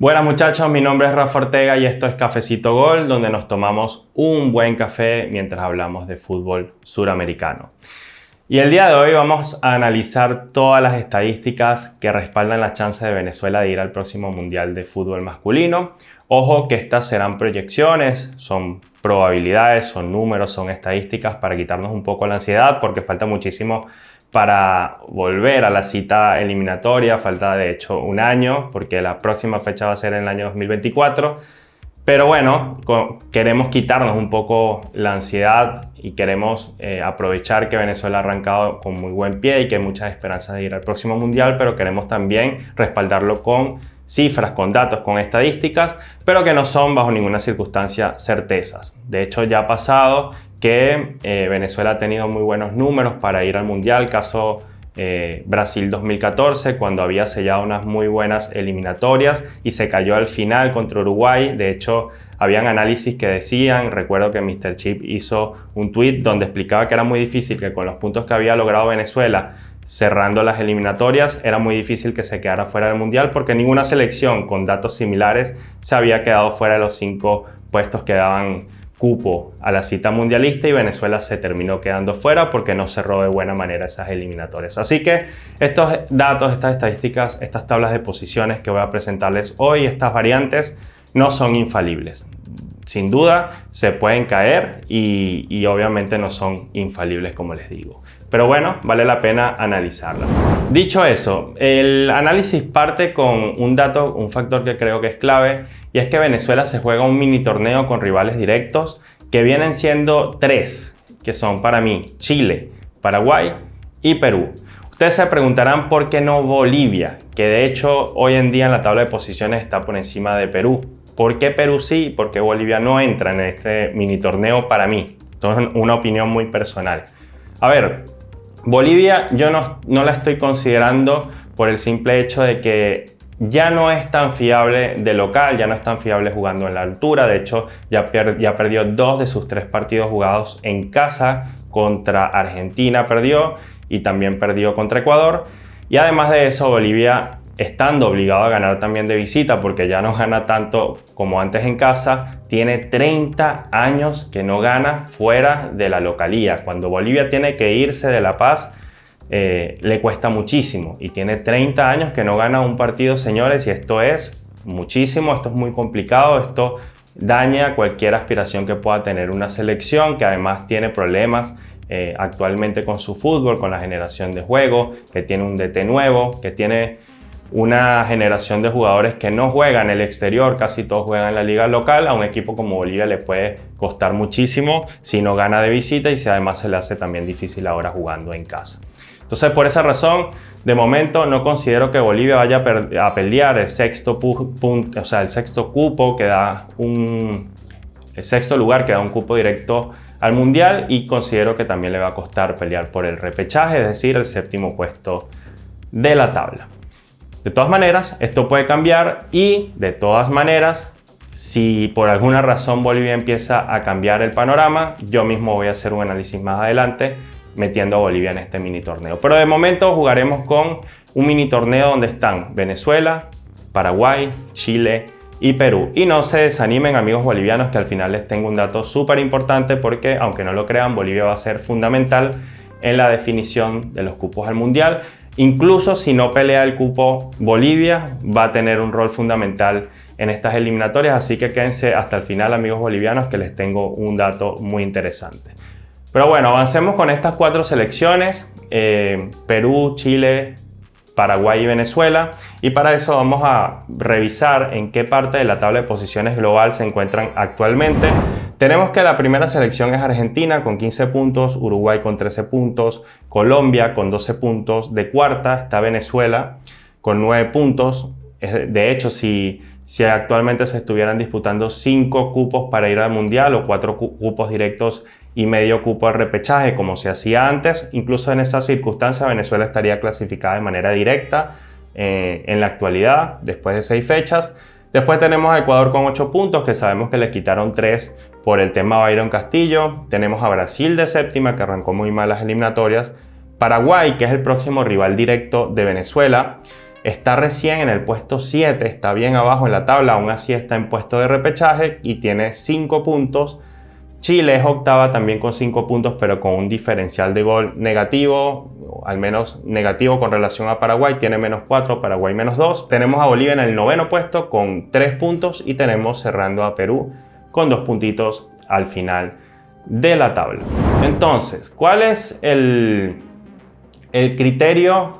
Buenas muchachos, mi nombre es Rafa Ortega y esto es Cafecito Gol, donde nos tomamos un buen café mientras hablamos de fútbol suramericano. Y el día de hoy vamos a analizar todas las estadísticas que respaldan la chance de Venezuela de ir al próximo Mundial de Fútbol Masculino. Ojo que estas serán proyecciones, son probabilidades, son números, son estadísticas para quitarnos un poco la ansiedad porque falta muchísimo para volver a la cita eliminatoria. Falta de hecho un año porque la próxima fecha va a ser en el año 2024. Pero bueno, queremos quitarnos un poco la ansiedad y queremos aprovechar que Venezuela ha arrancado con muy buen pie y que hay muchas esperanzas de ir al próximo Mundial, pero queremos también respaldarlo con cifras, con datos, con estadísticas, pero que no son bajo ninguna circunstancia certezas. De hecho, ya ha pasado que Venezuela ha tenido muy buenos números para ir al Mundial, caso Brasil 2014, cuando había sellado unas muy buenas eliminatorias y se cayó al final contra Uruguay. De hecho, habían análisis que decían, recuerdo que Mr. Chip hizo un tweet donde explicaba que era muy difícil, que con los puntos que había logrado Venezuela cerrando las eliminatorias, era muy difícil que se quedara fuera del Mundial porque ninguna selección con datos similares se había quedado fuera de los 5 puestos que daban cupo a la cita mundialista, y Venezuela se terminó quedando fuera porque no cerró de buena manera esas eliminatorias. Así que estos datos, estas estadísticas, estas tablas de posiciones que voy a presentarles hoy, estas variantes, no son infalibles. Sin duda se pueden caer y obviamente no son infalibles, como les digo. Pero bueno, vale la pena analizarlas. Dicho eso, el análisis parte con un dato, un factor que creo que es clave, y es que Venezuela se juega un mini torneo con rivales directos que vienen siendo 3, que son para mí Chile, Paraguay y Perú. Ustedes se preguntarán por qué no Bolivia, que de hecho hoy en día en la tabla de posiciones está por encima de Perú. ¿Por qué Perú sí y por qué Bolivia no entra en este mini torneo para mí? Esto es una opinión muy personal. A ver, Bolivia yo no la estoy considerando por el simple hecho de que ya no es tan fiable de local, ya no es tan fiable jugando en la altura. De hecho, ya perdió 2 de sus 3 partidos jugados en casa. Contra Argentina perdió y también perdió contra Ecuador. Y además de eso, Bolivia, estando obligado a ganar también de visita porque ya no gana tanto como antes en casa, tiene 30 años que no gana fuera de la localía. Cuando Bolivia tiene que irse de La Paz, le cuesta muchísimo, y tiene 30 años que no gana un partido, señores, y esto es muchísimo, esto es muy complicado, esto daña cualquier aspiración que pueda tener una selección que además tiene problemas actualmente con su fútbol, con la generación de juego, que tiene un DT nuevo, que tiene una generación de jugadores que no juegan en el exterior, casi todos juegan en la liga local. A un equipo como Bolivia le puede costar muchísimo si no gana de visita y si además se le hace también difícil ahora jugando en casa. Entonces, por esa razón, de momento no considero que Bolivia vaya a pelear el sexto cupo que da el sexto lugar que da un cupo directo al Mundial, y considero que también le va a costar pelear por el repechaje, es decir, el 7º puesto de la tabla. De todas maneras, esto puede cambiar, y de todas maneras, si por alguna razón Bolivia empieza a cambiar el panorama, yo mismo voy a hacer un análisis más adelante metiendo a Bolivia en este mini torneo. Pero de momento jugaremos con un mini torneo donde están Venezuela, Paraguay, Chile y Perú. Y no se desanimen, amigos bolivianos, que al final les tengo un dato súper importante, porque aunque no lo crean, Bolivia va a ser fundamental en la definición de los cupos al Mundial. Incluso si no pelea el cupo, Bolivia va a tener un rol fundamental en estas eliminatorias, así que quédense hasta el final, amigos bolivianos, que les tengo un dato muy interesante. Pero bueno, avancemos con estas 4 selecciones, Perú, Chile, Paraguay y Venezuela, y para eso vamos a revisar en qué parte de la tabla de posiciones global se encuentran actualmente. Tenemos que la primera selección es Argentina con 15 puntos, Uruguay con 13 puntos, Colombia con 12 puntos, de cuarta está Venezuela con 9 puntos. De hecho, si actualmente se estuvieran disputando 5 cupos para ir al Mundial o 4 cupos directos y medio cupo al repechaje, como se hacía antes, incluso en esa circunstancia Venezuela estaría clasificada de manera directa en la actualidad, después de 6 fechas. Después tenemos a Ecuador con 8 puntos, que sabemos que le quitaron 3 por el tema Byron Castillo. Tenemos a Brasil de séptima, que arrancó muy mal las eliminatorias. Paraguay, que es el próximo rival directo de Venezuela, está recién en el puesto 7, está bien abajo en la tabla, aún así está en puesto de repechaje y tiene 5 puntos. Chile es octava también con 5 puntos, pero con un diferencial de gol negativo, o al menos negativo con relación a Paraguay, tiene -4, Paraguay -2. Tenemos a Bolivia en el noveno puesto con 3 puntos y tenemos cerrando a Perú con 2 puntitos al final de la tabla. Entonces, ¿cuál es el criterio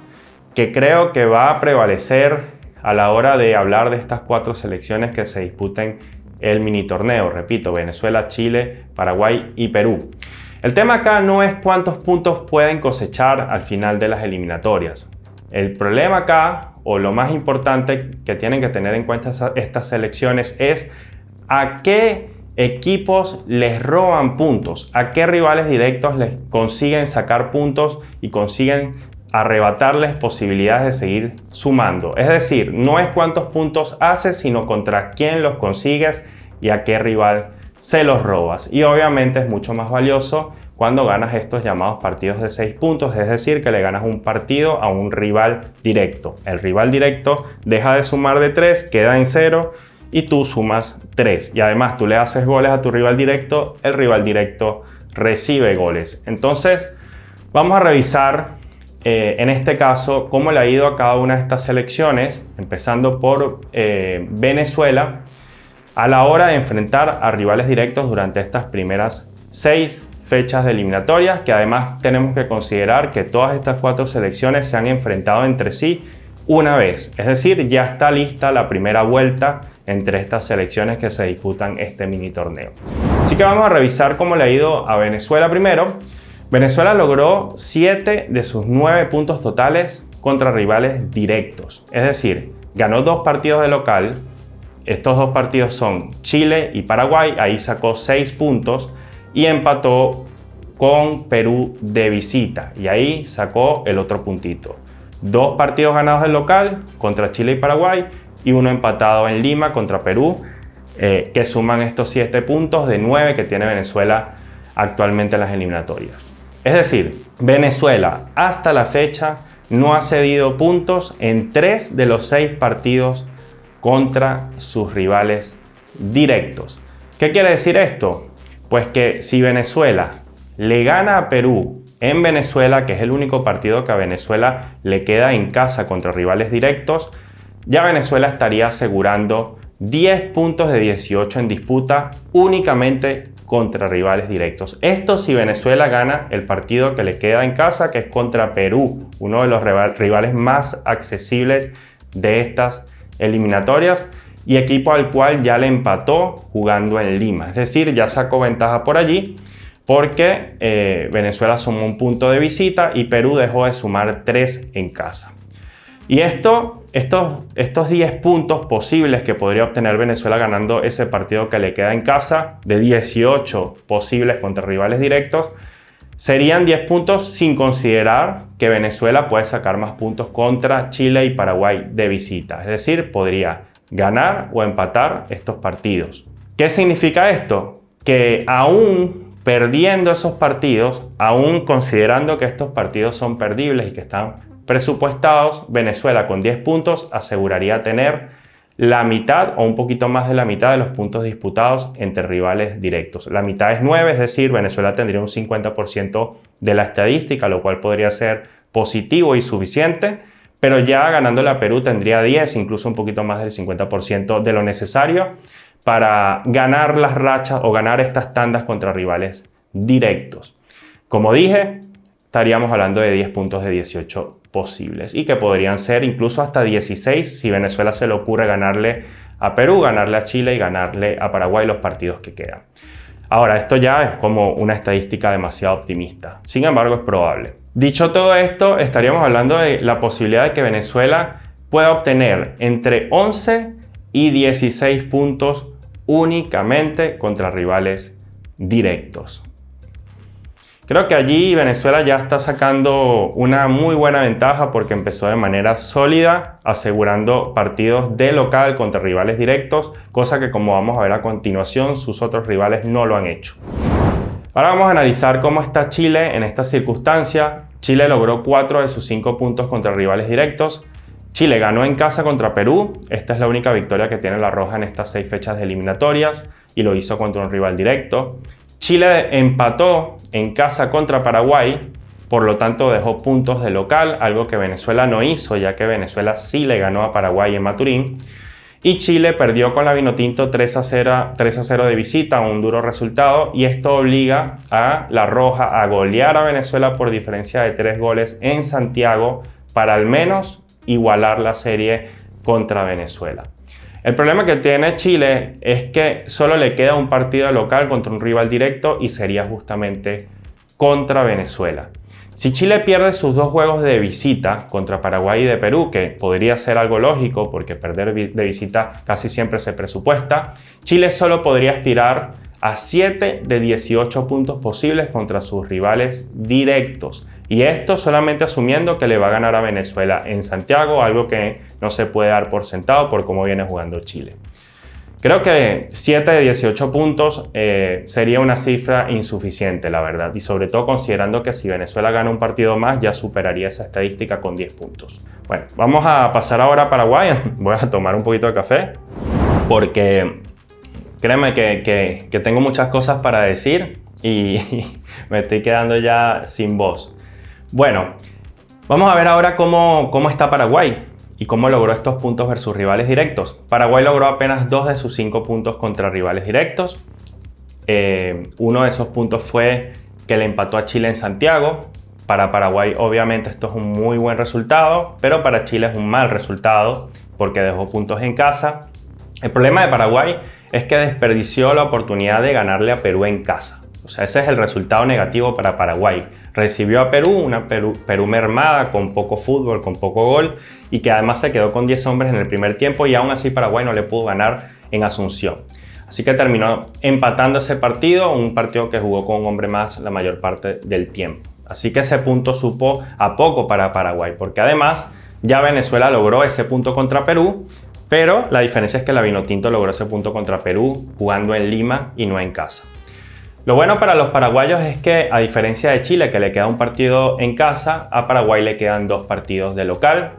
que creo que va a prevalecer a la hora de hablar de estas 4 selecciones que se disputen el mini torneo? Repito, Venezuela, Chile, Paraguay y Perú. El tema acá no es cuántos puntos pueden cosechar al final de las eliminatorias. El problema acá, o lo más importante que tienen que tener en cuenta estas selecciones, es a qué equipos les roban puntos, a qué rivales directos les consiguen sacar puntos y consiguen arrebatarles posibilidades de seguir sumando. Es decir, no es cuántos puntos haces, sino contra quién los consigues y a qué rival se los robas. Y obviamente es mucho más valioso cuando ganas estos llamados partidos de 6 puntos, es decir, que le ganas un partido a un rival directo. El rival directo deja de sumar de 3, queda en 0 y tú sumas 3. Y además tú le haces goles a tu rival directo, el rival directo recibe goles. Entonces, vamos a revisar en este caso cómo le ha ido a cada una de estas selecciones, empezando por Venezuela, a la hora de enfrentar a rivales directos durante estas primeras 6 fechas de eliminatorias, que además tenemos que considerar que todas estas 4 selecciones se han enfrentado entre sí una vez. Es decir, ya está lista la primera vuelta entre estas selecciones que se disputan este mini torneo. Así que vamos a revisar cómo le ha ido a Venezuela primero. Venezuela logró 7 de sus 9 puntos totales contra rivales directos. Es decir, ganó 2 partidos de local. Estos 2 partidos son Chile y Paraguay. Ahí sacó 6 puntos y empató con Perú de visita. Y ahí sacó el otro puntito. 2 partidos ganados del local contra Chile y Paraguay y 1 empatado en Lima contra Perú, que suman estos 7 puntos de 9 que tiene Venezuela actualmente en las eliminatorias. Es decir, Venezuela hasta la fecha no ha cedido puntos en 3 de los 6 partidos contra sus rivales directos. ¿Qué quiere decir esto? Pues que si Venezuela le gana a Perú en Venezuela, que es el único partido que a Venezuela le queda en casa contra rivales directos, ya Venezuela estaría asegurando 10 puntos de 18 en disputa únicamente contra rivales directos. Esto si Venezuela gana el partido que le queda en casa, que es contra Perú, uno de los rivales más accesibles de estas eliminatorias y equipo al cual ya le empató jugando en Lima. Es decir, ya sacó ventaja por allí porque Venezuela sumó un punto de visita y Perú dejó de sumar 3 en casa. Y estos 10 puntos posibles que podría obtener Venezuela ganando ese partido que le queda en casa, de 18 posibles contra rivales directos, serían 10 puntos sin considerar que Venezuela puede sacar más puntos contra Chile y Paraguay de visita. Es decir, podría ganar o empatar estos partidos. ¿Qué significa esto? Que aún perdiendo esos partidos, aún considerando que estos partidos son perdibles y que están presupuestados, Venezuela con 10 puntos aseguraría tener la mitad o un poquito más de la mitad de los puntos disputados entre rivales directos. La mitad es 9, es decir, Venezuela tendría un 50% de la estadística, lo cual podría ser positivo y suficiente, pero ya ganándole a Perú tendría 10, incluso un poquito más del 50% de lo necesario para ganar las rachas o ganar estas tandas contra rivales directos. Como dije, estaríamos hablando de 10 puntos de 18 posibles y que podrían ser incluso hasta 16 si Venezuela se le ocurre ganarle a Perú, ganarle a Chile y ganarle a Paraguay los partidos que quedan. Ahora, esto ya es como una estadística demasiado optimista. Sin embargo, es probable. Dicho todo esto, estaríamos hablando de la posibilidad de que Venezuela pueda obtener entre 11 y 16 puntos únicamente contra rivales directos. Creo que allí Venezuela ya está sacando una muy buena ventaja porque empezó de manera sólida, asegurando partidos de local contra rivales directos, cosa que, como vamos a ver a continuación, sus otros rivales no lo han hecho. Ahora vamos a analizar cómo está Chile en esta circunstancia. Chile logró 4 de sus 5 puntos contra rivales directos Chile ganó en casa contra Perú. Esta es la única victoria que tiene la Roja en estas 6 fechas de eliminatorias y lo hizo contra un rival directo. Chile empató en casa contra Paraguay, por lo tanto dejó puntos de local, algo que Venezuela no hizo, ya que Venezuela sí le ganó a Paraguay en Maturín. Y Chile perdió con la Vinotinto 3-0 de visita, un duro resultado, y esto obliga a la Roja a golear a Venezuela por diferencia de 3 goles en Santiago para al menos igualar la serie contra Venezuela. El problema que tiene Chile es que solo le queda un partido local contra un rival directo y sería justamente contra Venezuela. Si Chile pierde sus 2 juegos de visita contra Paraguay y de Perú, que podría ser algo lógico porque perder de visita casi siempre se presupuesta, Chile solo podría aspirar a 7 de 18 puntos posibles contra sus rivales directos. Y esto solamente asumiendo que le va a ganar a Venezuela en Santiago, algo que no se puede dar por sentado por cómo viene jugando Chile. Creo que 7 de 18 puntos sería una cifra insuficiente, la verdad, y sobre todo considerando que si Venezuela gana un partido más ya superaría esa estadística con 10 puntos. Bueno, vamos a pasar ahora a Paraguay. Voy a tomar un poquito de café porque créeme que tengo muchas cosas para decir y me estoy quedando ya sin voz. Bueno, vamos a ver ahora cómo está Paraguay y cómo logró estos puntos versus rivales directos. Paraguay logró apenas 2 de sus 5 puntos contra rivales directos. Uno de esos puntos fue que le empató a Chile en Santiago. Para Paraguay obviamente esto es un muy buen resultado, pero para Chile es un mal resultado porque dejó puntos en casa. El problema de Paraguay es que desperdició la oportunidad de ganarle a Perú en casa. O sea, ese es el resultado negativo para Paraguay. Recibió a Perú, una Perú mermada, con poco fútbol, con poco gol, y que además se quedó con 10 hombres en el primer tiempo y aún así Paraguay no le pudo ganar en Asunción. Así que terminó empatando ese partido, un partido que jugó con un hombre más la mayor parte del tiempo. Así que ese punto supo a poco para Paraguay, porque además ya Venezuela logró ese punto contra Perú, pero la diferencia es que la Vinotinto logró ese punto contra Perú jugando en Lima y no en casa. Lo bueno para los paraguayos es que, a diferencia de Chile, que le queda un partido en casa, a Paraguay le quedan 2 partidos de local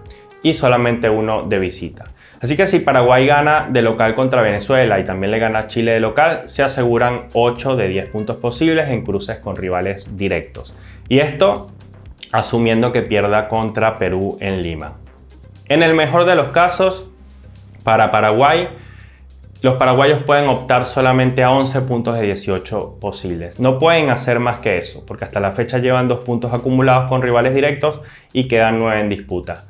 y solamente 1 de visita. Así que si Paraguay gana de local contra Venezuela y también le gana a Chile de local, se aseguran 8 de 10 puntos posibles en cruces con rivales directos. Y esto asumiendo que pierda contra Perú en Lima. En el mejor de los casos, para Paraguay, los paraguayos pueden optar solamente a 11 puntos de 18 posibles. No pueden hacer más que eso, porque hasta la fecha llevan 2 puntos acumulados con rivales directos y quedan 9 en disputa.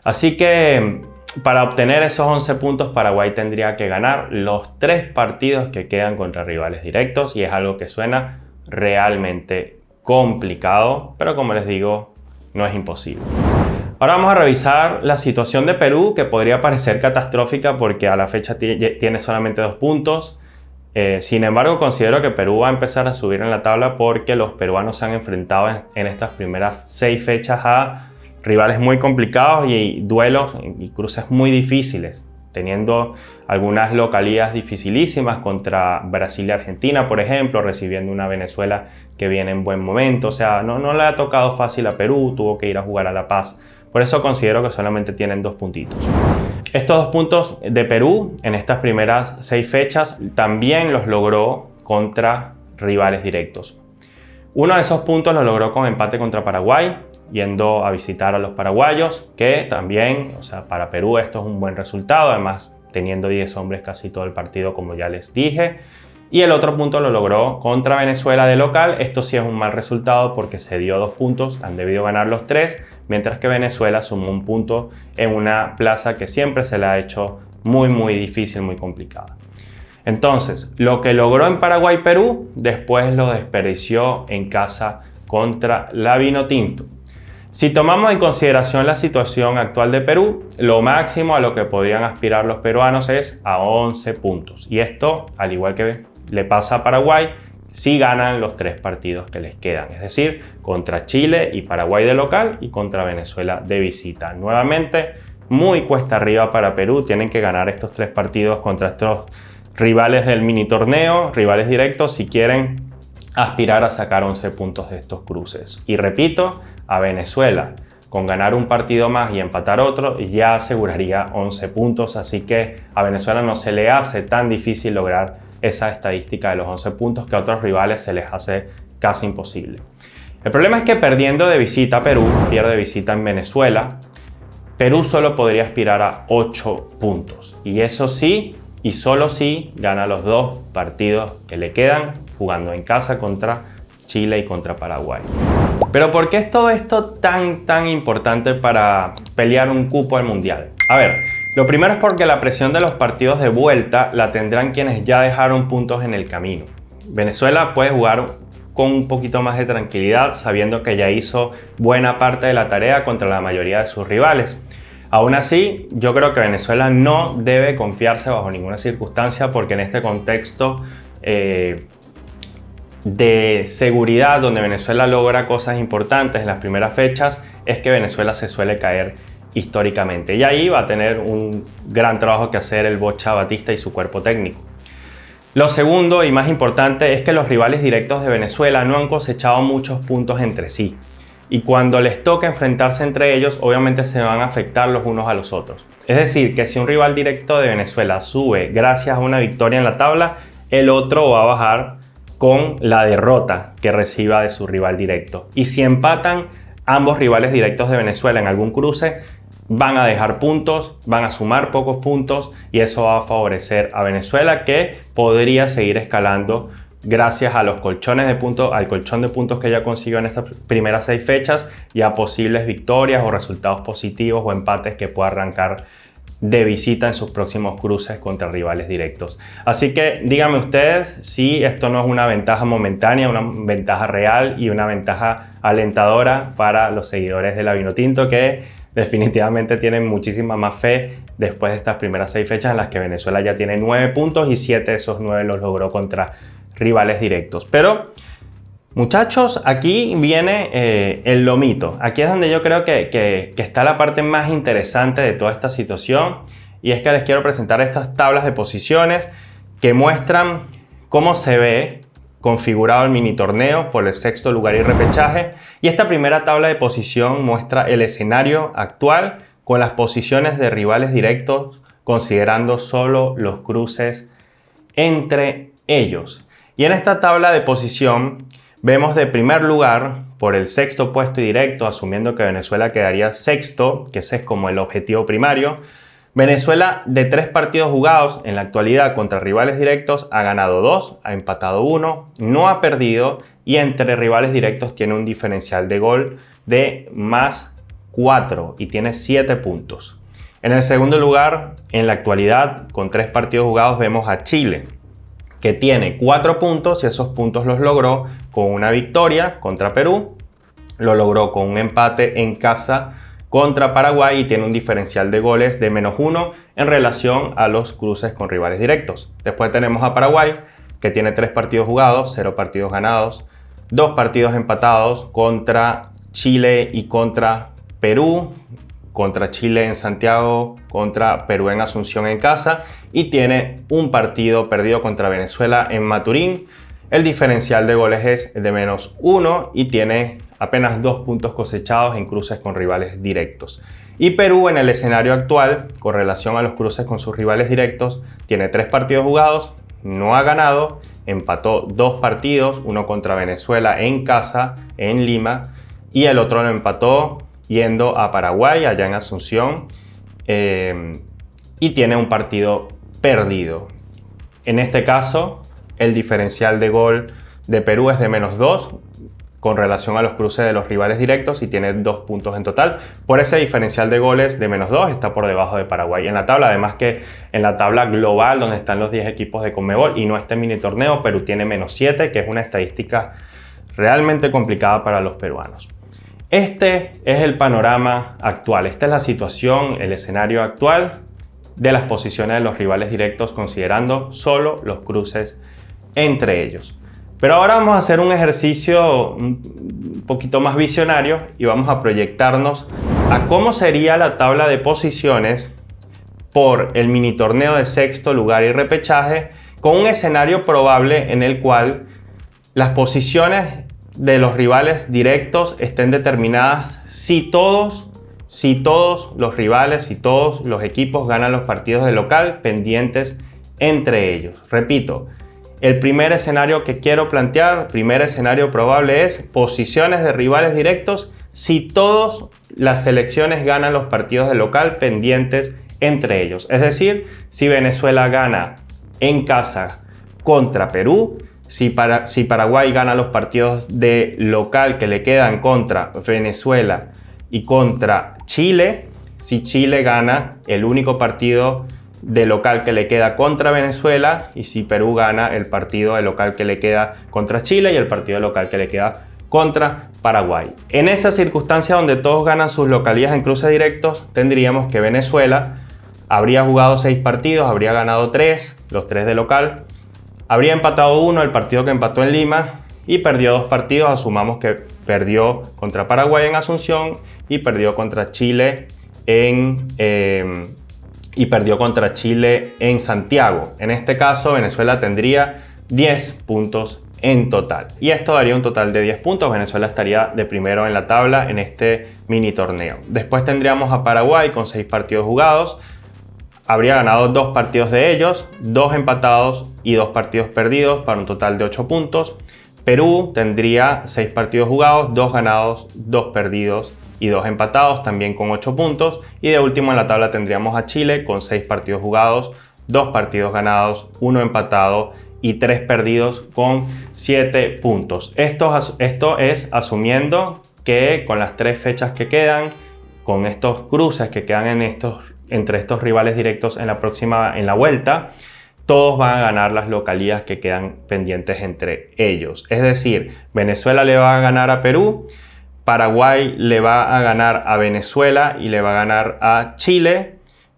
Así que para obtener esos 11 puntos, Paraguay tendría que ganar los 3 partidos que quedan contra rivales directos y es algo que suena realmente complicado, pero como les digo, no es imposible. Ahora vamos a revisar la situación de Perú, que podría parecer catastrófica porque a la fecha tiene solamente 2 puntos. Sin embargo, considero que Perú va a empezar a subir en la tabla porque los peruanos se han enfrentado en estas primeras 6 fechas a rivales muy complicados y duelos y cruces muy difíciles, teniendo algunas localías dificilísimas contra Brasil y Argentina, por ejemplo, recibiendo una Venezuela que viene en buen momento. O sea, no le ha tocado fácil a Perú, tuvo que ir a jugar a La Paz. Por eso considero que solamente tienen 2 puntitos. Estos 2 puntos de Perú en estas primeras 6 fechas también los logró contra rivales directos. Uno de esos puntos lo logró con empate contra Paraguay, yendo a visitar a los paraguayos, que también, o sea, para Perú esto es un buen resultado, además teniendo 10 hombres casi todo el partido, como ya les dije. Y el otro punto lo logró contra Venezuela de local. Esto sí es un mal resultado porque se dio 2 puntos, han debido ganar los 3, mientras que Venezuela sumó un punto en una plaza que siempre se le ha hecho muy difícil, muy complicada. Entonces, lo que logró en Paraguay-Perú, después lo desperdició en casa contra la Vinotinto. Si tomamos en consideración la situación actual de Perú, lo máximo a lo que podrían aspirar los peruanos es a 11 puntos. Y esto, al igual que le pasa a Paraguay, si ganan los 3 partidos que les quedan, es decir, contra Chile y Paraguay de local y contra Venezuela de visita. Nuevamente, muy cuesta arriba para Perú, tienen que ganar estos 3 partidos contra estos rivales del mini torneo, rivales directos, si quieren aspirar a sacar 11 puntos de estos cruces. Y repito, a Venezuela con ganar un partido más y empatar otro, ya aseguraría 11 puntos. Así que a Venezuela no se le hace tan difícil lograr esa estadística de los 11 puntos que a otros rivales se les hace casi imposible. El problema es que perdiendo de visita a Perú, pierde de visita en Venezuela, Perú solo podría aspirar a 8 puntos. Y eso sí, y solo si gana los 2 partidos que le quedan, jugando en casa contra Chile y contra Paraguay. Pero ¿por qué es todo esto tan importante para pelear un cupo al Mundial? A ver, lo primero es porque la presión de los partidos de vuelta la tendrán quienes ya dejaron puntos en el camino. Venezuela puede jugar con un poquito más de tranquilidad, sabiendo que ya hizo buena parte de la tarea contra la mayoría de sus rivales. Aún así, yo creo que Venezuela no debe confiarse bajo ninguna circunstancia, porque en este contexto de seguridad, donde Venezuela logra cosas importantes en las primeras fechas, es que Venezuela se suele caer históricamente. Y ahí va a tener un gran trabajo que hacer el Bocha Batista y su cuerpo técnico. Lo segundo y más importante es que los rivales directos de Venezuela no han cosechado muchos puntos entre sí. Y cuando les toca enfrentarse entre ellos, obviamente se van a afectar los unos a los otros. Es decir, que si un rival directo de Venezuela sube gracias a una victoria en la tabla, el otro va a bajar con la derrota que reciba de su rival directo. Y si empatan ambos rivales directos de Venezuela en algún cruce, van a dejar puntos, van a sumar pocos puntos, y eso va a favorecer a Venezuela, que podría seguir escalando gracias a los colchones de puntos, al colchón de puntos que ya consiguió en estas primeras 6 fechas, y a posibles victorias o resultados positivos o empates que pueda arrancar de visita en sus próximos cruces contra rivales directos. Así que díganme ustedes si esto no es una ventaja momentánea, una ventaja real y una ventaja alentadora para los seguidores de la Vinotinto, que definitivamente tienen muchísima más fe después de estas primeras 6 fechas en las que Venezuela ya tiene 9 puntos y 7 de esos 9 los logró contra rivales directos. Pero muchachos, aquí viene el lomito. Aquí es donde yo creo que está la parte más interesante de toda esta situación, y es que les quiero presentar estas tablas de posiciones que muestran cómo se ve configurado el mini torneo por el 6º lugar y repechaje. Y esta primera tabla de posición muestra el escenario actual con las posiciones de rivales directos, considerando solo los cruces entre ellos. Y en esta tabla de posición vemos de primer lugar por el 6º puesto y directo, asumiendo que Venezuela quedaría 6º, que ese es como el objetivo primario. Venezuela, de 3 partidos jugados en la actualidad contra rivales directos, ha ganado 2, ha empatado 1, no ha perdido, y entre rivales directos tiene un diferencial de gol de más 4 y tiene 7 puntos. En el segundo lugar, en la actualidad, con 3 partidos jugados, vemos a Chile, que tiene 4 puntos, y esos puntos los logró con una victoria contra Perú, lo logró con un empate en casa contra Paraguay, y tiene un diferencial de goles de menos 1 en relación a los cruces con rivales directos. Después tenemos a Paraguay, que tiene 3 partidos jugados, 0 partidos ganados, 2 partidos empatados contra Chile y contra Perú, contra Chile en Santiago, contra Perú en Asunción en casa, y tiene un partido perdido contra Venezuela en Maturín. El diferencial de goles es de menos 1 y tiene apenas 2 puntos cosechados en cruces con rivales directos. Y Perú, en el escenario actual, con relación a los cruces con sus rivales directos, tiene 3 partidos jugados, no ha ganado, empató 2 partidos, uno contra Venezuela en casa, en Lima, y el otro lo empató yendo a Paraguay, allá en Asunción, y tiene un partido perdido. En este caso, el diferencial de gol de Perú es de menos 2 con relación a los cruces de los rivales directos, y tiene 2 puntos en total. Por ese diferencial de goles de menos 2 está por debajo de Paraguay en la tabla. Además que en la tabla global, donde están los 10 equipos de Conmebol y no este mini torneo, Perú tiene menos 7, que es una estadística realmente complicada para los peruanos. Este es el panorama actual, esta es la situación, el escenario actual de las posiciones de los rivales directos, considerando solo los cruces entre ellos. Pero ahora vamos a hacer un ejercicio un poquito más visionario y vamos a proyectarnos a cómo sería la tabla de posiciones por el mini torneo de 6º lugar y repechaje, con un escenario probable en el cual las posiciones de los rivales directos estén determinadas si todos si todos los rivales, si todos los equipos ganan los partidos de local pendientes entre ellos. Repito, el primer escenario que quiero plantear, primer escenario probable es posiciones de rivales directos si todas las selecciones ganan los partidos de local pendientes entre ellos. Es decir, si Venezuela gana en casa contra Perú, si Paraguay gana los partidos de local que le quedan contra Venezuela y contra Chile, si Chile gana el único partido de local que le queda contra Venezuela y si Perú gana el partido de local que le queda contra Chile y el partido de local que le queda contra Paraguay. En esa circunstancia donde todos ganan sus localías en cruces directos, tendríamos que Venezuela habría jugado 6 partidos, habría ganado 3, los 3 de local, habría empatado 1, el partido que empató en Lima, y perdió 2 partidos, asumamos que perdió contra Paraguay en Asunción y perdió contra Chile en Santiago. En este caso, Venezuela tendría 10 puntos en total. Y esto daría un total de 10 puntos. Venezuela estaría de primero en la tabla en este mini torneo. Después tendríamos a Paraguay con 6 partidos jugados. Habría ganado 2 partidos de ellos, 2 empatados y 2 partidos perdidos para un total de 8 puntos. Perú tendría 6 partidos jugados, 2 ganados, 2 perdidos y 2 empatados, también con 8 puntos. Y de último en la tabla tendríamos a Chile con 6 partidos jugados, 2 partidos ganados, 1 empatado y 3 perdidos con 7 puntos. Esto es asumiendo que con las 3 fechas que quedan, con estos cruces que quedan entre estos rivales directos en la vuelta, todos van a ganar las localías que quedan pendientes entre ellos. Es decir, Venezuela le va a ganar a Perú, Paraguay le va a ganar a Venezuela y le va a ganar a Chile.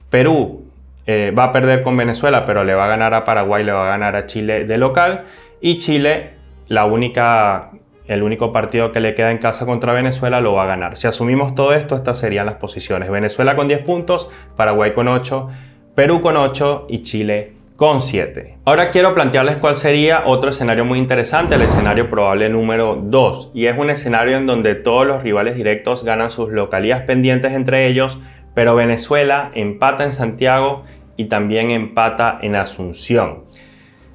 Perú va a perder con Venezuela, pero le va a ganar a Paraguay, le va a ganar a Chile de local. Y Chile, el único partido que le queda en casa contra Venezuela lo va a ganar. Si asumimos todo esto, estas serían las posiciones. Venezuela con 10 puntos, Paraguay con 8, Perú con 8 y Chile con 7. Ahora quiero plantearles cuál sería otro escenario muy interesante, el escenario probable número 2. Y es un escenario en donde todos los rivales directos ganan sus localías pendientes entre ellos, pero Venezuela empata en Santiago y también empata en Asunción.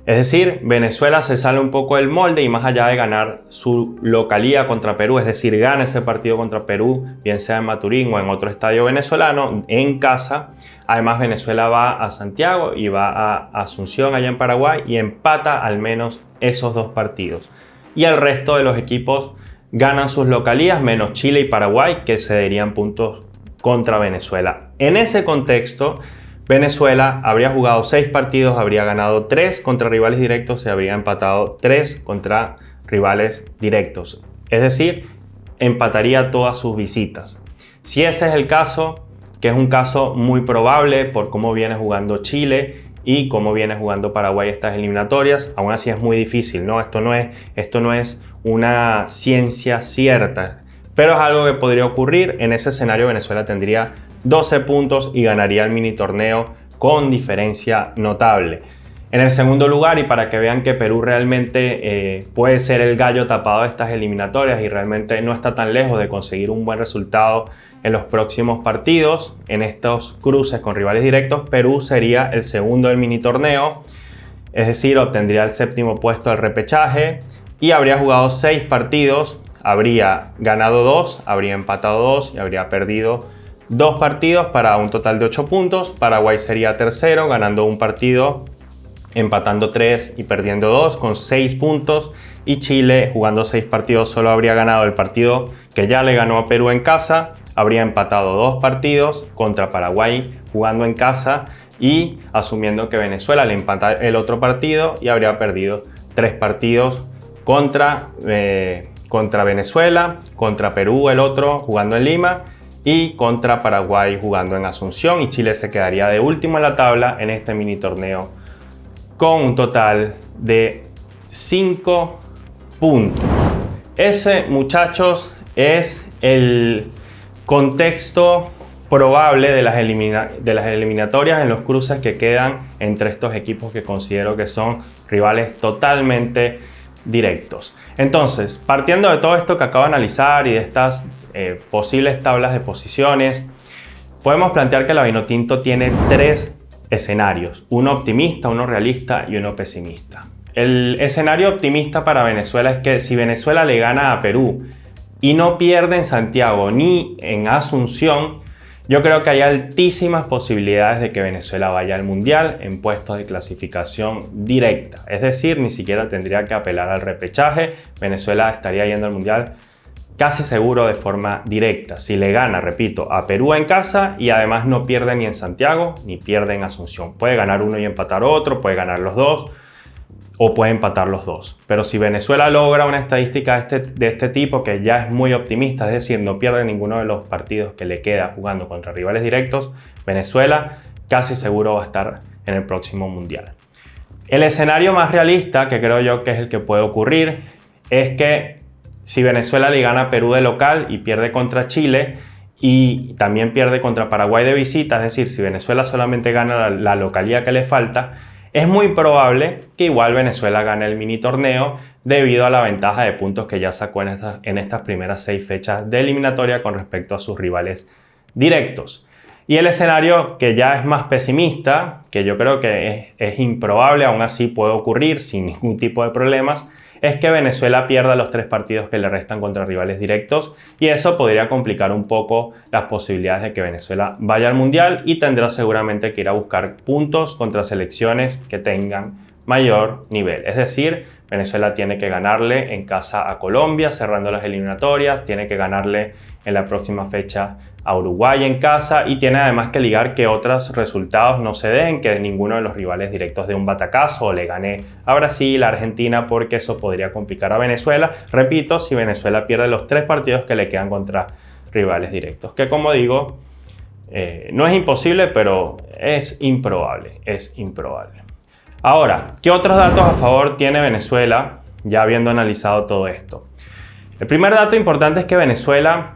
Es decir, Venezuela se sale un poco del molde y más allá de ganar su localía contra Perú, es decir, gana ese partido contra Perú, bien sea en Maturín o en otro estadio venezolano, en casa. Además, Venezuela va a Santiago y va a Asunción allá en Paraguay y empata al menos esos 2 partidos. Y el resto de los equipos ganan sus localías, menos Chile y Paraguay, que cederían puntos contra Venezuela. En ese contexto, Venezuela habría jugado 6 partidos, habría ganado 3 contra rivales directos y habría empatado 3 contra rivales directos. Es decir, empataría todas sus visitas. Si ese es el caso, que es un caso muy probable por cómo viene jugando Chile y cómo viene jugando Paraguay estas eliminatorias, aún así es muy difícil, ¿no? Esto no es una ciencia cierta, pero es algo que podría ocurrir. En ese escenario Venezuela tendría 12 puntos y ganaría el mini torneo con diferencia notable. En el segundo lugar, y para que vean que Perú realmente puede ser el gallo tapado de estas eliminatorias y realmente no está tan lejos de conseguir un buen resultado en los próximos partidos, en estos cruces con rivales directos, Perú sería el segundo del mini torneo, es decir, obtendría el 7º puesto del repechaje y habría jugado 6 partidos, habría ganado 2, habría empatado 2 y habría perdido 2 partidos para un total de 8 puntos. Paraguay sería tercero, ganando 1 partido, empatando 3 y perdiendo 2 con 6 puntos. Y Chile, jugando 6 partidos, solo habría ganado el partido que ya le ganó a Perú en casa. Habría empatado 2 partidos contra Paraguay jugando en casa y asumiendo que Venezuela le empata el otro partido y habría perdido 3 partidos contra Venezuela, contra Perú el otro jugando en Lima y contra Paraguay jugando en Asunción, y Chile se quedaría de último en la tabla en este mini torneo con un total de 5 puntos. Ese, muchachos, es el contexto probable de las eliminatorias en los cruces que quedan entre estos equipos que considero que son rivales totalmente directos. Entonces, partiendo de todo esto que acabo de analizar y de estas posibles tablas de posiciones, podemos plantear que la Vinotinto tiene 3 escenarios, uno optimista, uno realista y uno pesimista. El escenario optimista para Venezuela es que si Venezuela le gana a Perú y no pierde en Santiago ni en Asunción, yo creo que hay altísimas posibilidades de que Venezuela vaya al Mundial en puestos de clasificación directa. Es decir, ni siquiera tendría que apelar al repechaje. Venezuela estaría yendo al Mundial casi seguro de forma directa. Si le gana, repito, a Perú en casa y además no pierde ni en Santiago ni pierde en Asunción. Puede ganar uno y empatar otro, puede ganar los dos o puede empatar los dos. Pero si Venezuela logra una estadística de este tipo, que ya es muy optimista, es decir, no pierde ninguno de los partidos que le queda jugando contra rivales directos, Venezuela casi seguro va a estar en el próximo Mundial. El escenario más realista, que creo yo que es el que puede ocurrir, es que si Venezuela le gana a Perú de local y pierde contra Chile y también pierde contra Paraguay de visita, es decir, si Venezuela solamente gana la localía que le falta, es muy probable que igual Venezuela gane el mini torneo debido a la ventaja de puntos que ya sacó en estas primeras 6 fechas de eliminatoria con respecto a sus rivales directos. Y el escenario que ya es más pesimista, que yo creo que es improbable, aún así puede ocurrir sin ningún tipo de problemas, es que Venezuela pierda los 3 partidos que le restan contra rivales directos y eso podría complicar un poco las posibilidades de que Venezuela vaya al Mundial y tendrá seguramente que ir a buscar puntos contra selecciones que tengan mayor nivel. Es decir, Venezuela tiene que ganarle en casa a Colombia cerrando las eliminatorias, tiene que ganarle en la próxima fecha a Uruguay en casa y tiene además que ligar que otros resultados no se den, que ninguno de los rivales directos dé un batacazo o le gane a Brasil, a Argentina, porque eso podría complicar a Venezuela. Repito, si Venezuela pierde los 3 partidos que le quedan contra rivales directos, que como digo, no es imposible, pero es improbable, Ahora, ¿qué otros datos a favor tiene Venezuela ya habiendo analizado todo esto? El primer dato importante es que Venezuela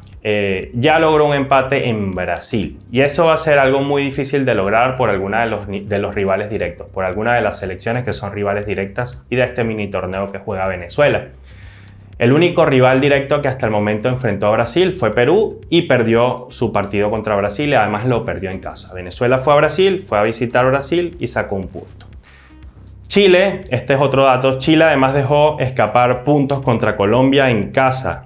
ya logró un empate en Brasil y eso va a ser algo muy difícil de lograr por alguna de los rivales directos, por alguna de las selecciones que son rivales directas y de este mini torneo que juega Venezuela. El único rival directo que hasta el momento enfrentó a Brasil fue Perú y perdió su partido contra Brasil y además lo perdió en casa. Venezuela fue a Brasil, fue a visitar Brasil y sacó un punto. Chile, este es otro dato, Chile además dejó escapar puntos contra Colombia en casa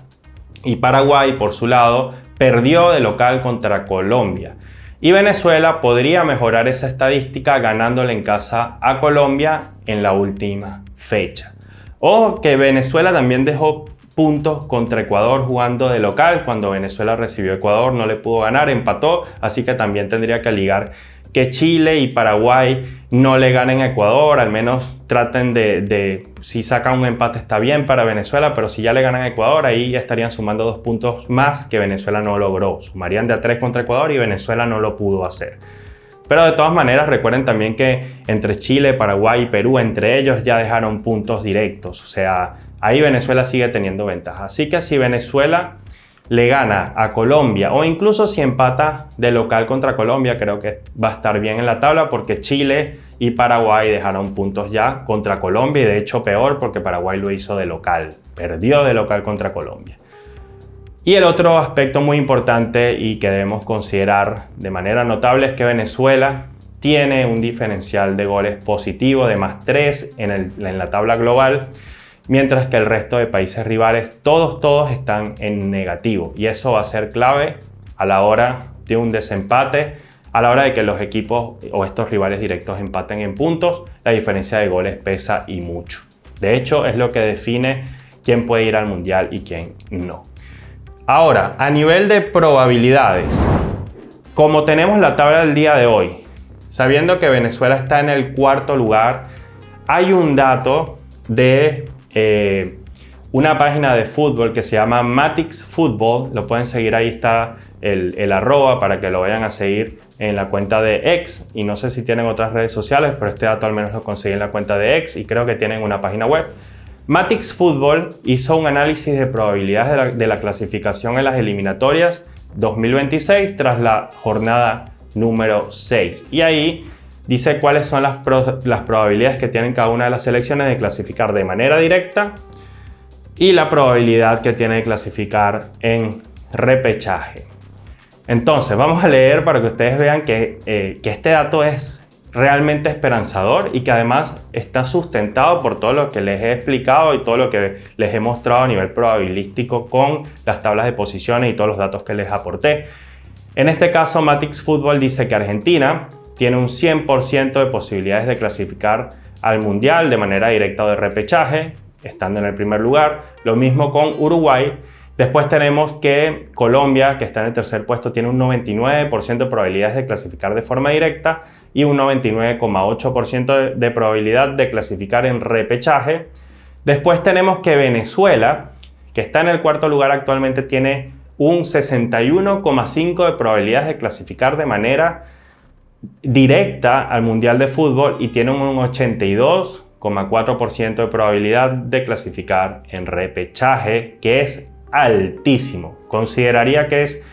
y Paraguay, por su lado, perdió de local contra Colombia. Y Venezuela podría mejorar esa estadística ganándole en casa a Colombia en la última fecha. O que Venezuela también dejó puntos contra Ecuador jugando de local. Cuando Venezuela recibió a Ecuador no le pudo ganar, empató, así que también tendría que ligar que Chile y Paraguay no le ganen a Ecuador, al menos traten si sacan un empate está bien para Venezuela, pero si ya le ganan a Ecuador, ahí estarían sumando 2 puntos más que Venezuela no logró. Sumarían de a 3 contra Ecuador y Venezuela no lo pudo hacer. Pero de todas maneras, recuerden también que entre Chile, Paraguay y Perú, entre ellos ya dejaron puntos directos. O sea, ahí Venezuela sigue teniendo ventaja. Así que si Venezuela le gana a Colombia o incluso si empata de local contra Colombia, creo que va a estar bien en la tabla porque Chile y Paraguay dejaron puntos ya contra Colombia y de hecho peor porque Paraguay lo hizo de local, perdió de local contra Colombia. Y el otro aspecto muy importante y que debemos considerar de manera notable es que Venezuela tiene un diferencial de goles positivo de +3 en la tabla global, mientras que el resto de países rivales, todos están en negativo. Y eso va a ser clave a la hora de un desempate, a la hora de que los equipos o estos rivales directos empaten en puntos, la diferencia de goles pesa y mucho. De hecho, es lo que define quién puede ir al Mundial y quién no. Ahora, a nivel de probabilidades, como tenemos la tabla del día de hoy, sabiendo que Venezuela está en el 4º lugar, hay un dato de una página de fútbol que se llama Matix Football, lo pueden seguir, ahí está el arroba para que lo vayan a seguir en la cuenta de X, y no sé si tienen otras redes sociales, pero este dato al menos lo conseguí en la cuenta de X y creo que tienen una página web. Matix Football hizo un análisis de probabilidades de la clasificación en las eliminatorias 2026 tras la jornada número 6 y ahí dice cuáles son las probabilidades que tienen cada una de las selecciones de clasificar de manera directa y la probabilidad que tiene de clasificar en repechaje. Entonces vamos a leer para que ustedes vean que este dato es realmente esperanzador y que además está sustentado por todo lo que les he explicado y todo lo que les he mostrado a nivel probabilístico con las tablas de posiciones y todos los datos que les aporté. En este caso, Matix Football dice que Argentina tiene un 100% de posibilidades de clasificar al Mundial de manera directa o de repechaje, estando en el primer lugar. Lo mismo con Uruguay. Después tenemos que Colombia, que está en el tercer puesto, tiene un 99% de probabilidades de clasificar de forma directa y un 99,8% de probabilidad de clasificar en repechaje. Después tenemos que Venezuela, que está en el cuarto lugar actualmente, tiene un 61,5% de probabilidades de clasificar de manera directa al Mundial de Fútbol y tiene un 82,4% de probabilidad de clasificar en repechaje, que es altísimo. Consideraría que es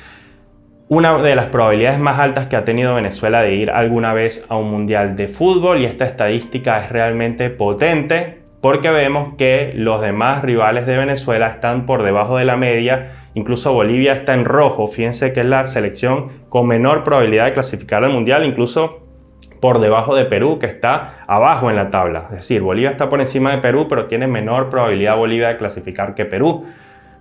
una de las probabilidades más altas que ha tenido Venezuela de ir alguna vez a un mundial de fútbol, y esta estadística es realmente potente porque vemos que los demás rivales de Venezuela están por debajo de la media. Incluso Bolivia está en rojo. Fíjense que es la selección con menor probabilidad de clasificar al mundial, incluso por debajo de Perú, que está abajo en la tabla. Es decir, Bolivia está por encima de Perú, pero tiene menor probabilidad Bolivia de clasificar que Perú.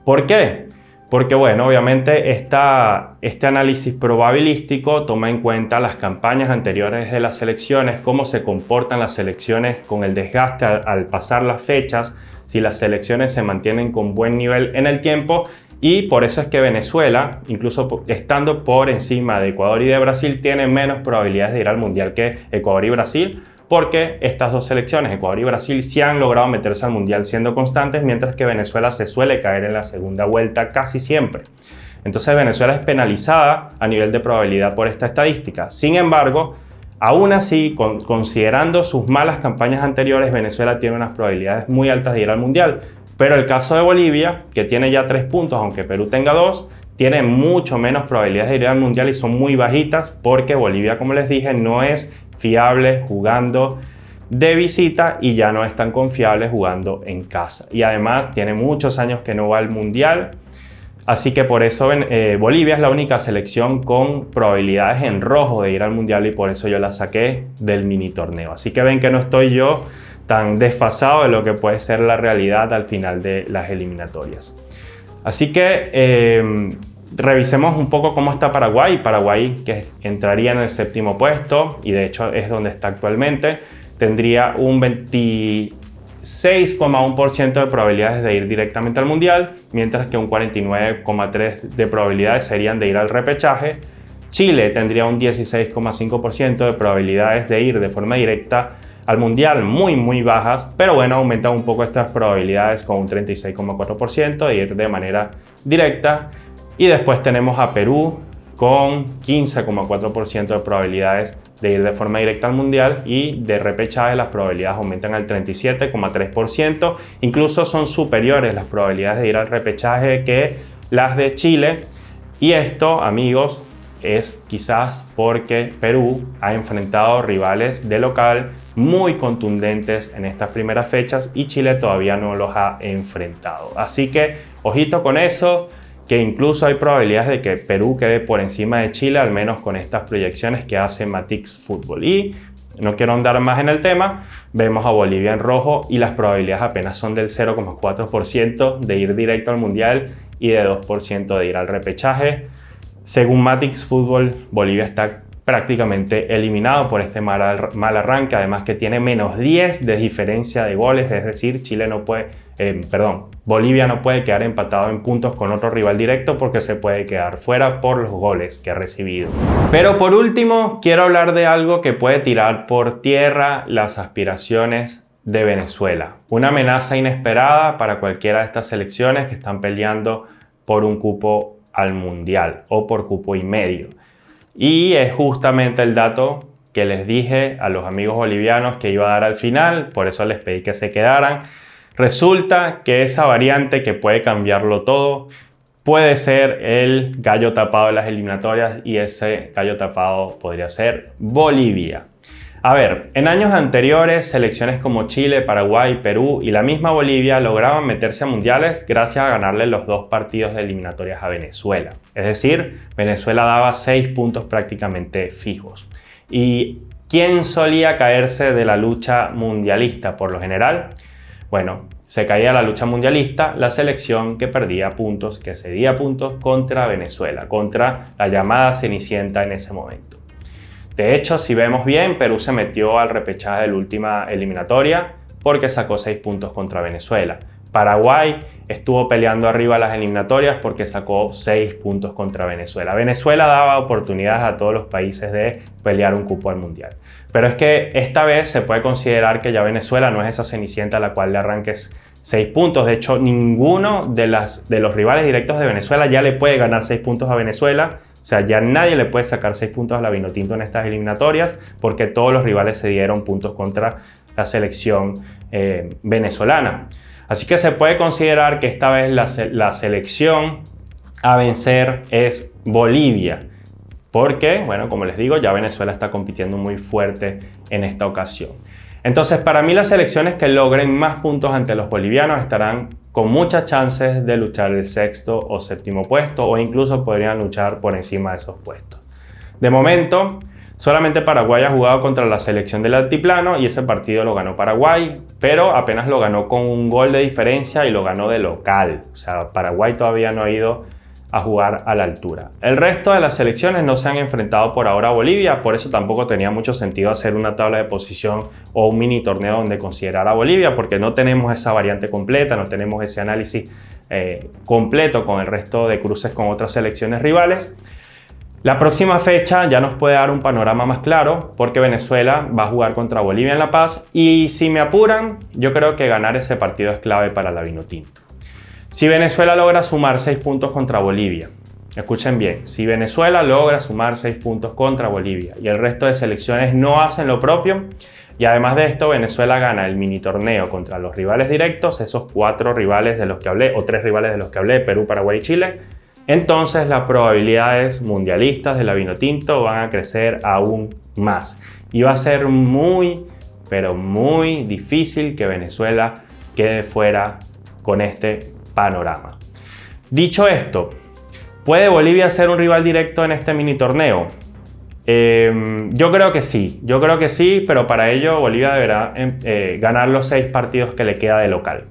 ¿Por qué? Porque, bueno, obviamente este análisis probabilístico toma en cuenta las campañas anteriores de las selecciones, cómo se comportan las selecciones con el desgaste al pasar las fechas, si las selecciones se mantienen con buen nivel en el tiempo, y por eso es que Venezuela, incluso estando por encima de Ecuador y de Brasil, tiene menos probabilidades de ir al Mundial que Ecuador y Brasil, porque estas dos selecciones, Ecuador y Brasil, sí han logrado meterse al Mundial siendo constantes, mientras que Venezuela se suele caer en la segunda vuelta casi siempre. Entonces Venezuela es penalizada a nivel de probabilidad por esta estadística. Sin embargo, aún así, considerando sus malas campañas anteriores, Venezuela tiene unas probabilidades muy altas de ir al Mundial. Pero el caso de Bolivia, que tiene ya 3 puntos, aunque Perú tenga 2, tiene mucho menos probabilidades de ir al Mundial y son muy bajitas, porque Bolivia, como les dije, no es fiable jugando de visita y ya no es tan confiable jugando en casa. Y además tiene muchos años que no va al Mundial. Así que por eso Bolivia es la única selección con probabilidades en rojo de ir al Mundial, y por eso yo la saqué del mini torneo. Así que ven que no estoy yo tan desfasado de lo que puede ser la realidad al final de las eliminatorias. Así que revisemos un poco cómo está Paraguay. Paraguay, que entraría en el 7º puesto, y de hecho es donde está actualmente, tendría un 26,1% de probabilidades de ir directamente al Mundial, mientras que un 49,3% de probabilidades serían de ir al repechaje. Chile tendría un 16,5% de probabilidades de ir de forma directa al Mundial, muy bajas, pero bueno, aumentan un poco estas probabilidades con un 36,4% de ir de manera directa. Y después tenemos a Perú con 15,4% de probabilidades de ir de forma directa al Mundial, y de repechaje las probabilidades aumentan al 37,3%. Incluso son superiores las probabilidades de ir al repechaje que las de Chile. Y esto, amigos, es quizás porque Perú ha enfrentado rivales de local muy contundentes en estas primeras fechas y Chile todavía no los ha enfrentado. Así que ojito con eso, que incluso hay probabilidades de que Perú quede por encima de Chile, al menos con estas proyecciones que hace Matix Football. Y no quiero andar más en el tema, vemos a Bolivia en rojo y las probabilidades apenas son del 0,4% de ir directo al Mundial y de 2% de ir al repechaje. Según Matix Football, Bolivia está prácticamente eliminado por este mal arranque, además que tiene menos 10 de diferencia de goles, es decir, Bolivia no puede quedar empatado en puntos con otro rival directo porque se puede quedar fuera por los goles que ha recibido. Pero por último, quiero hablar de algo que puede tirar por tierra las aspiraciones de Venezuela. Una amenaza inesperada para cualquiera de estas selecciones que están peleando por un cupo al Mundial o por cupo y medio. Y es justamente el dato que les dije a los amigos bolivianos que iba a dar al final, por eso les pedí que se quedaran. Resulta que esa variante que puede cambiarlo todo puede ser el gallo tapado de las eliminatorias, y ese gallo tapado podría ser Bolivia. A ver, en años anteriores, selecciones como Chile, Paraguay, Perú y la misma Bolivia lograban meterse a mundiales gracias a ganarle los 2 partidos de eliminatorias a Venezuela. Es decir, Venezuela daba 6 puntos prácticamente fijos. ¿Y quién solía caerse de la lucha mundialista por lo general? Bueno, se caía la lucha mundialista la selección que perdía puntos, que cedía puntos contra Venezuela, contra la llamada Cenicienta en ese momento. De hecho, si vemos bien, Perú se metió al repechaje de la última eliminatoria porque sacó 6 puntos contra Venezuela. Paraguay estuvo peleando arriba las eliminatorias porque sacó 6 puntos contra Venezuela. Venezuela daba oportunidades a todos los países de pelear un cupo al Mundial. Pero es que esta vez se puede considerar que ya Venezuela no es esa Cenicienta a la cual le arranques 6 puntos. De hecho, ninguno de los rivales directos de Venezuela ya le puede ganar 6 puntos a Venezuela. O sea, ya nadie le puede sacar 6 puntos a la Vinotinto en estas eliminatorias porque todos los rivales se dieron puntos contra la selección venezolana. Así que se puede considerar que esta vez la selección a vencer es Bolivia. Porque, bueno, como les digo, ya Venezuela está compitiendo muy fuerte en esta ocasión. Entonces, para mí las selecciones que logren más puntos ante los bolivianos estarán con muchas chances de luchar el 6º o 7º puesto o incluso podrían luchar por encima de esos puestos. De momento, solamente Paraguay ha jugado contra la selección del altiplano y ese partido lo ganó Paraguay, pero apenas lo ganó con un gol de diferencia y lo ganó de local. O sea, Paraguay todavía no ha ido a jugar a la altura. El resto de las selecciones no se han enfrentado por ahora a Bolivia, por eso tampoco tenía mucho sentido hacer una tabla de posición o un mini torneo donde considerar a Bolivia, porque no tenemos esa variante completa, no tenemos ese análisis completo con el resto de cruces con otras selecciones rivales. La próxima fecha ya nos puede dar un panorama más claro porque Venezuela va a jugar contra Bolivia en La Paz y si me apuran, yo creo que ganar ese partido es clave para la Vinotinto. Si Venezuela logra sumar 6 puntos contra Bolivia, escuchen bien, si Venezuela logra sumar 6 puntos contra Bolivia y el resto de selecciones no hacen lo propio, y además de esto Venezuela gana el mini torneo contra los rivales directos, esos 4 rivales de los que hablé, o 3 rivales de los que hablé, Perú, Paraguay y Chile, entonces las probabilidades mundialistas de la Vinotinto van a crecer aún más. Y va a ser muy, pero muy difícil que Venezuela quede fuera con este panorama. Dicho esto, ¿puede Bolivia ser un rival directo en este mini torneo? Yo creo que sí, pero para ello Bolivia deberá ganar los 6 partidos que le queda de local.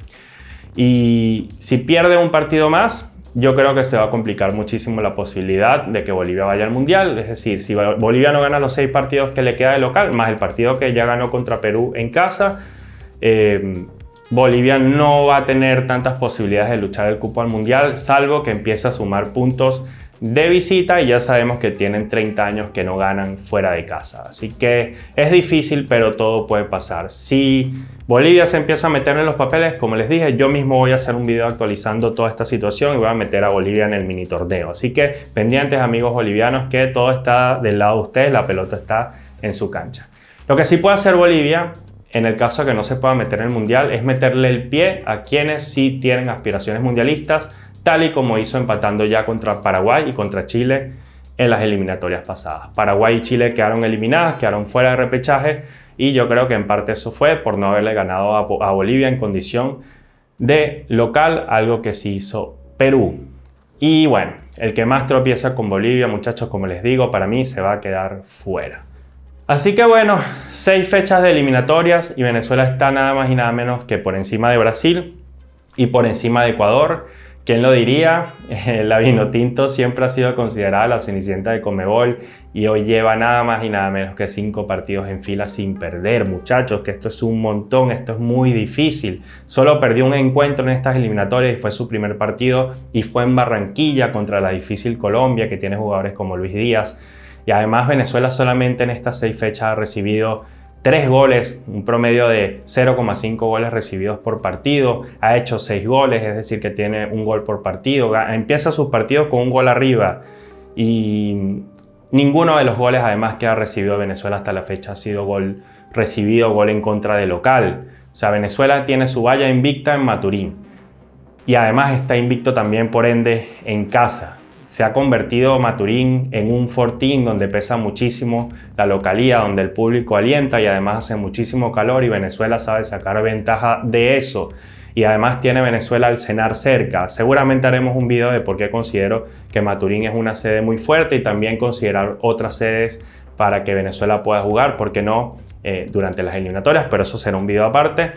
Y si pierde un partido más, yo creo que se va a complicar muchísimo la posibilidad de que Bolivia vaya al Mundial. Es decir, si Bolivia no gana los 6 partidos que le queda de local, más el partido que ya ganó contra Perú en casa, Bolivia no va a tener tantas posibilidades de luchar el cupo al Mundial, salvo que empiece a sumar puntos de visita y ya sabemos que tienen 30 años que no ganan fuera de casa. Así que es difícil, pero todo puede pasar. Si Bolivia se empieza a meter en los papeles, como les dije, yo mismo voy a hacer un video actualizando toda esta situación y voy a meter a Bolivia en el mini torneo. Así que pendientes, amigos bolivianos, que todo está del lado de ustedes, la pelota está en su cancha. Lo que sí puede hacer Bolivia, en el caso de que no se pueda meter en el Mundial, es meterle el pie a quienes sí tienen aspiraciones mundialistas, tal y como hizo empatando ya contra Paraguay y contra Chile en las eliminatorias pasadas. Paraguay y Chile quedaron eliminadas, quedaron fuera de repechaje y yo creo que en parte eso fue por no haberle ganado a Bolivia en condición de local, algo que sí hizo Perú. Y bueno, el que más tropieza con Bolivia, muchachos, como les digo, para mí se va a quedar fuera. Así que bueno, 6 fechas de eliminatorias y Venezuela está nada más y nada menos que por encima de Brasil y por encima de Ecuador. ¿Quién lo diría? La Vinotinto siempre ha sido considerada la Cenicienta de Conmebol y hoy lleva nada más y nada menos que 5 partidos en fila sin perder, muchachos, que esto es un montón, esto es muy difícil. Solo perdió un encuentro en estas eliminatorias y fue su primer partido y fue en Barranquilla contra la difícil Colombia, que tiene jugadores como Luis Díaz. Y además Venezuela solamente en estas 6 fechas ha recibido 3 goles, un promedio de 0,5 goles recibidos por partido, ha hecho 6 goles, es decir que tiene un gol por partido, empieza sus partidos con un gol arriba y ninguno de los goles además que ha recibido Venezuela hasta la fecha ha sido gol recibido, gol en contra de local. O sea, Venezuela tiene su valla invicta en Maturín y además está invicto también por ende en casa. se ha convertido Maturín en un fortín donde pesa muchísimo la localía, donde el público alienta y además hace muchísimo calor y Venezuela sabe sacar ventaja de eso. Y además tiene Venezuela el cenar cerca. Seguramente haremos un video de por qué considero que Maturín es una sede muy fuerte y también considerar otras sedes para que Venezuela pueda jugar, ¿por qué no? Durante las eliminatorias, pero eso será un video aparte.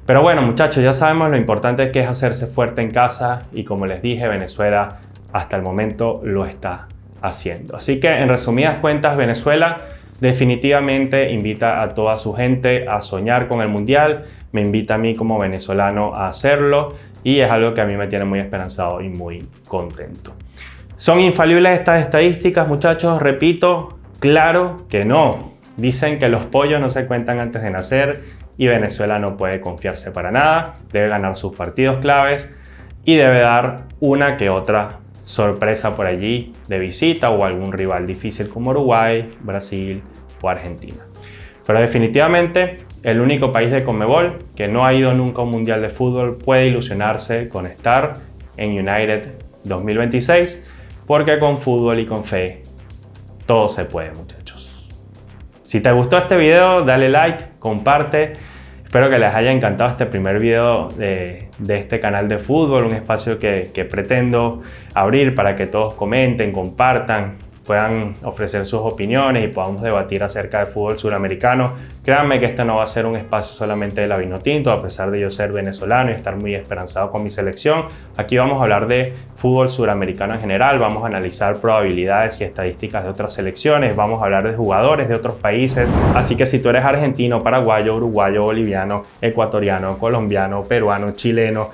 Pero bueno, muchachos, ya sabemos lo importante que es hacerse fuerte en casa y como les dije, Venezuela hasta el momento lo está haciendo. Así que en resumidas cuentas, Venezuela definitivamente invita a toda su gente a soñar con el Mundial, me invita a mí como venezolano a hacerlo y es algo que a mí me tiene muy esperanzado y muy contento. ¿Son infalibles estas estadísticas, muchachos? Repito, claro que no. Dicen que los pollos no se cuentan antes de nacer y Venezuela no puede confiarse para nada, debe ganar sus partidos claves y debe dar una que otra sorpresa por allí de visita o algún rival difícil como Uruguay, Brasil o Argentina. Pero definitivamente el único país de Conmebol que no ha ido nunca a un mundial de fútbol puede ilusionarse con estar en United 2026 porque con fútbol y con fe todo se puede, muchachos. Si te gustó este video, dale like, comparte. Espero que les haya encantado este primer video de este canal de fútbol, un espacio que pretendo abrir para que todos comenten, compartan, puedan ofrecer sus opiniones y podamos debatir acerca del fútbol suramericano. Créanme que este no va a ser un espacio solamente de la Vinotinto, a pesar de yo ser venezolano y estar muy esperanzado con mi selección. Aquí vamos a hablar de fútbol suramericano en general, vamos a analizar probabilidades y estadísticas de otras selecciones, vamos a hablar de jugadores de otros países. Así que si tú eres argentino, paraguayo, uruguayo, boliviano, ecuatoriano, colombiano, peruano, chileno,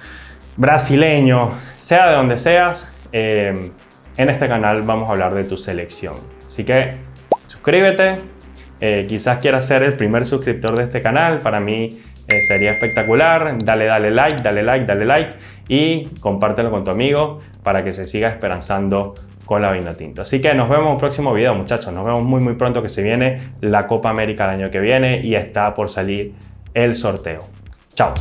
brasileño, sea de donde seas, en este canal vamos a hablar de tu selección. Así que suscríbete, quizás quieras ser el primer suscriptor de este canal, para mí sería espectacular. Dale like y compártelo con tu amigo para que se siga esperanzando con la Vinotinto. Así que nos vemos en un próximo video, muchachos. Nos vemos muy pronto, que se viene la Copa América el año que viene y está por salir el sorteo. Chao.